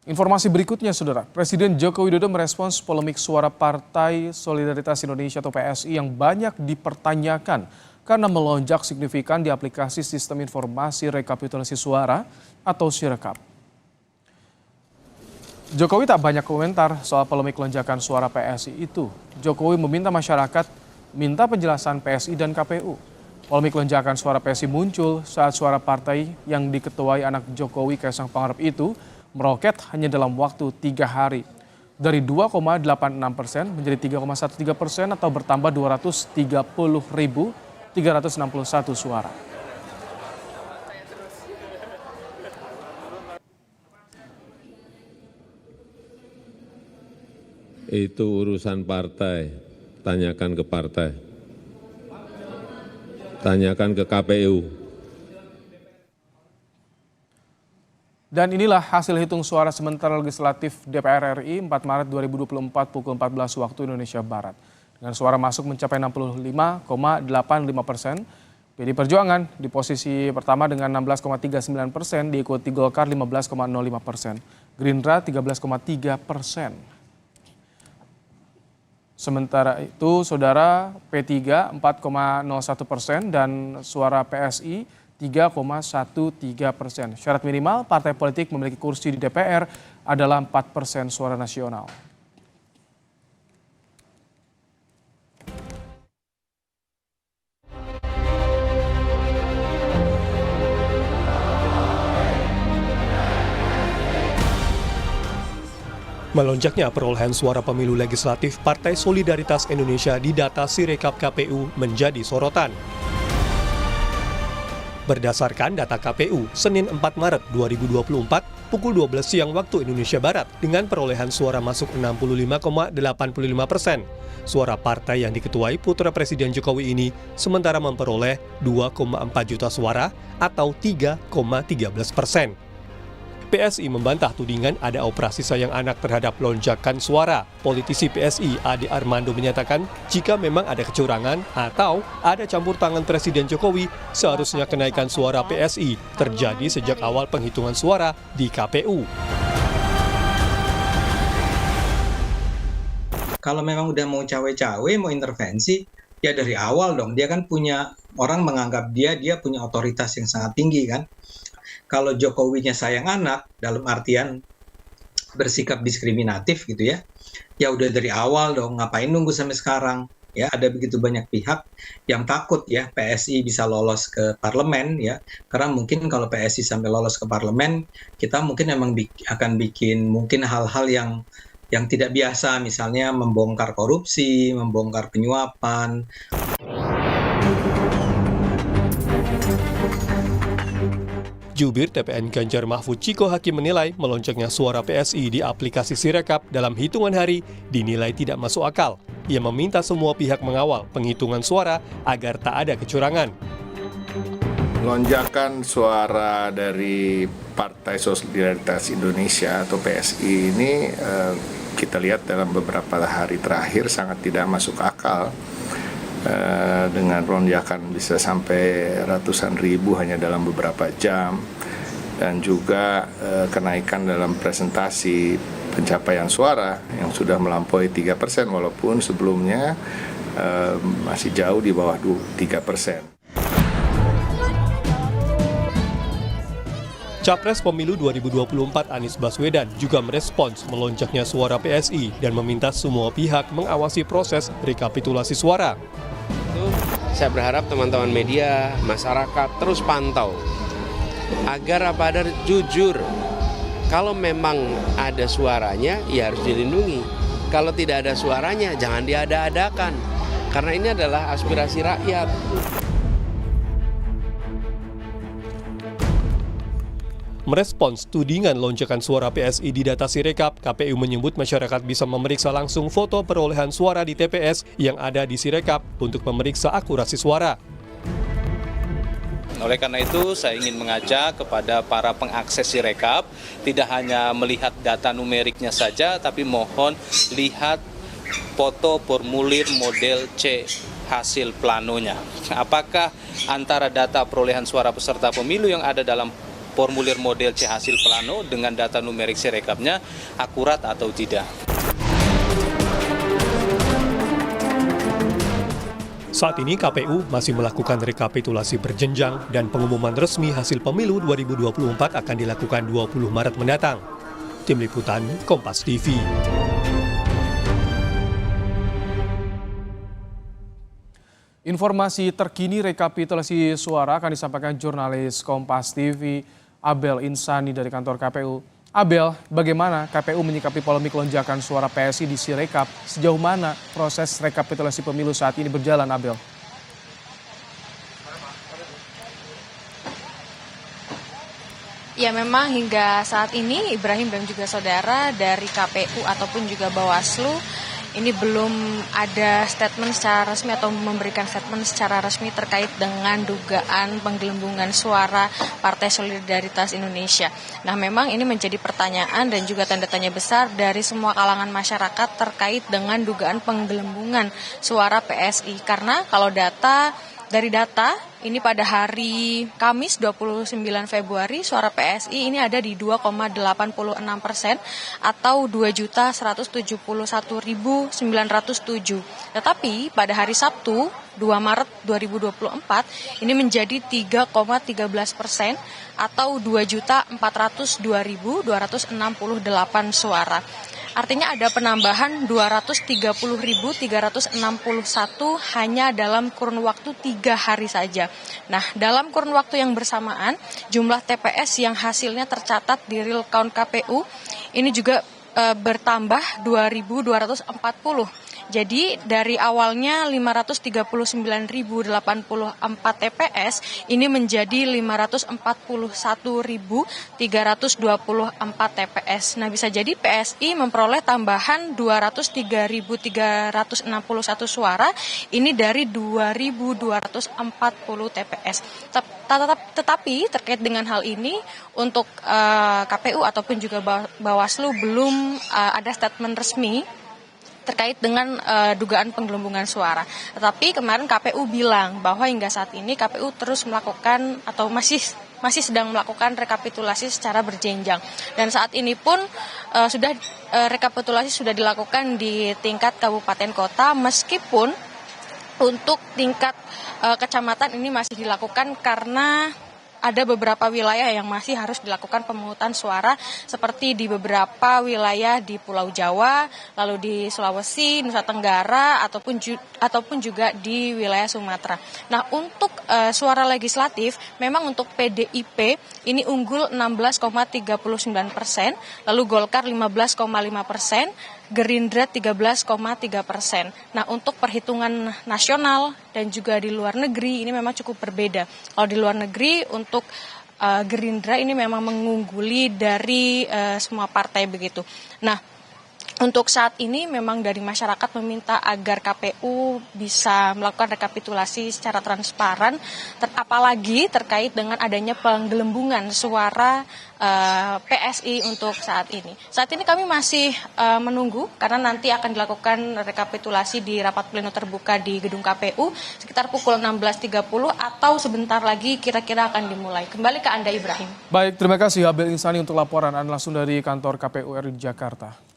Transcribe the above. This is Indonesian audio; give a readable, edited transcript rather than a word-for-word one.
Informasi berikutnya, Saudara. Presiden Joko Widodo merespons polemik suara Partai Solidaritas Indonesia atau PSI yang banyak dipertanyakan karena melonjak signifikan di aplikasi Sistem Informasi Rekapitulasi Suara atau Sirekap. Jokowi tak banyak komentar soal polemik lonjakan suara PSI itu. Jokowi meminta masyarakat minta penjelasan PSI dan KPU. Polemik lonjakan suara PSI muncul saat suara partai yang diketuai anak Jokowi Kaisang Pangarep itu meroket hanya dalam waktu 3 hari. Dari 2,86% menjadi 3,13% atau bertambah 230.361 suara. Itu urusan partai, tanyakan ke partai. Tanyakan ke KPU. Dan inilah hasil hitung suara sementara legislatif DPR RI 4 Maret 2024 pukul 14 waktu Indonesia Barat. Dengan suara masuk mencapai 65,85%. PD Perjuangan di posisi pertama dengan 16,39%, diikuti Golkar 15,05%, Gerindra 13,3%. Sementara itu, Saudara, P3 4,01% dan suara PSI 3,13%. Syarat minimal partai politik memiliki kursi di DPR adalah 4% suara nasional. Melonjaknya perolehan suara pemilu legislatif Partai Solidaritas Indonesia di data Sirekap KPU menjadi sorotan. Berdasarkan data KPU, Senin 4 Maret 2024, pukul 12 siang waktu Indonesia Barat, dengan perolehan suara masuk 65,85%. Suara partai yang diketuai putra Presiden Jokowi ini sementara memperoleh 2,4 juta suara atau 3,13%. PSI membantah tudingan ada operasi sayang anak terhadap lonjakan suara. Politisi PSI Ade Armando menyatakan jika memang ada kecurangan atau ada campur tangan Presiden Jokowi, seharusnya kenaikan suara PSI terjadi sejak awal penghitungan suara di KPU. Kalau memang udah mau cawe-cawe, mau intervensi, ya dari awal dong. Dia kan punya, orang menganggap dia punya otoritas yang sangat tinggi kan. Kalau Jokowinya sayang anak, dalam artian bersikap diskriminatif gitu ya, ya udah dari awal dong, ngapain nunggu sampai sekarang? Ya, ada begitu banyak pihak yang takut ya PSI bisa lolos ke parlemen ya, karena mungkin kalau PSI sampai lolos ke parlemen, kita mungkin emang akan bikin mungkin hal-hal yang tidak biasa, misalnya membongkar korupsi, membongkar penyuapan. Jubir TPN Ganjar Mahfud Ciko Hakim menilai melonjaknya suara PSI di aplikasi Sirekap dalam hitungan hari dinilai tidak masuk akal. Ia meminta semua pihak mengawal penghitungan suara agar tak ada kecurangan. Lonjakan suara dari Partai Solidaritas Indonesia atau PSI ini kita lihat dalam beberapa hari terakhir sangat tidak masuk akal. Dengan lonjakan bisa sampai ratusan ribu hanya dalam beberapa jam, dan juga kenaikan dalam presentasi pencapaian suara yang sudah melampaui 3%, walaupun sebelumnya masih jauh di bawah 3%. Capres Pemilu 2024 Anies Baswedan juga merespons melonjaknya suara PSI dan meminta semua pihak mengawasi proses rekapitulasi suara. Saya berharap teman-teman media, masyarakat terus pantau agar jujur. Kalau memang ada suaranya, ya harus dilindungi. Kalau tidak ada suaranya, jangan diada-adakan. Karena ini adalah aspirasi rakyat. Merespons tudingan lonjakan suara PSI di data Sirekap, KPU menyebut masyarakat bisa memeriksa langsung foto perolehan suara di TPS yang ada di Sirekap untuk memeriksa akurasi suara. Oleh karena itu, saya ingin mengajak kepada para pengakses Sirekap, tidak hanya melihat data numeriknya saja, tapi mohon lihat foto formulir model C hasil planonya. Apakah antara data perolehan suara peserta pemilu yang ada dalam formulir model C hasil plano dengan data numerik Sirekapnya akurat atau tidak. Saat ini KPU masih melakukan rekapitulasi berjenjang dan pengumuman resmi hasil pemilu 2024 akan dilakukan 20 Maret mendatang. Tim Liputan Kompas TV. Informasi terkini rekapitulasi suara akan disampaikan jurnalis Kompas TV Abel Insani dari kantor KPU. Abel, bagaimana KPU menyikapi polemik lonjakan suara PSI di Sirekap? Sejauh mana proses rekapitulasi pemilu saat ini berjalan, Abel? Ya, memang hingga saat ini Ibrahim dan juga saudara dari KPU ataupun juga Bawaslu ini belum ada statement secara resmi atau memberikan statement secara resmi terkait dengan dugaan penggelembungan suara Partai Solidaritas Indonesia. Nah, memang ini menjadi pertanyaan dan juga tanda tanya besar dari semua kalangan masyarakat terkait dengan dugaan penggelembungan suara PSI. Karena kalau dari data ini pada hari Kamis 29 Februari suara PSI ini ada di 2,86% atau 2.171.907. Tetapi pada hari Sabtu 2 Maret 2024 ini menjadi 3,13% atau 2.402.268 suara. Artinya ada penambahan 230.361 hanya dalam kurun waktu 3 hari saja. Nah, dalam kurun waktu yang bersamaan, jumlah TPS yang hasilnya tercatat di real count KPU ini juga bertambah 2.240. Jadi dari awalnya 539.084 TPS ini menjadi 541.324 TPS. Nah, bisa jadi PSI memperoleh tambahan 203.361 suara ini dari 2.240 TPS. Tetapi terkait dengan hal ini untuk KPU ataupun juga Bawaslu belum ada statement resmi terkait dengan dugaan penggelembungan suara. Tetapi kemarin KPU bilang bahwa hingga saat ini KPU terus melakukan atau masih sedang melakukan rekapitulasi secara berjenjang. Dan saat ini pun rekapitulasi sudah dilakukan di tingkat kabupaten kota, meskipun untuk tingkat kecamatan ini masih dilakukan karena ada beberapa wilayah yang masih harus dilakukan pemungutan suara seperti di beberapa wilayah di Pulau Jawa, lalu di Sulawesi, Nusa Tenggara ataupun juga di wilayah Sumatera. Nah, untuk suara legislatif memang untuk PDIP ini unggul 16,39%, lalu Golkar 15,5%, Gerindra 13,3%. Nah, untuk perhitungan nasional dan juga di luar negeri ini memang cukup berbeda. Kalau di luar negeri untuk Gerindra ini memang mengungguli dari semua partai begitu. Nah, untuk saat ini memang dari masyarakat meminta agar KPU bisa melakukan rekapitulasi secara transparan, apalagi terkait dengan adanya penggelembungan suara PSI untuk saat ini. Saat ini kami masih menunggu karena nanti akan dilakukan rekapitulasi di rapat pleno terbuka di gedung KPU sekitar pukul 16.30 atau sebentar lagi kira-kira akan dimulai. Kembali ke Anda, Ibrahim. Baik, terima kasih Abel Insani untuk laporan Anda langsung dari kantor KPU RI Jakarta.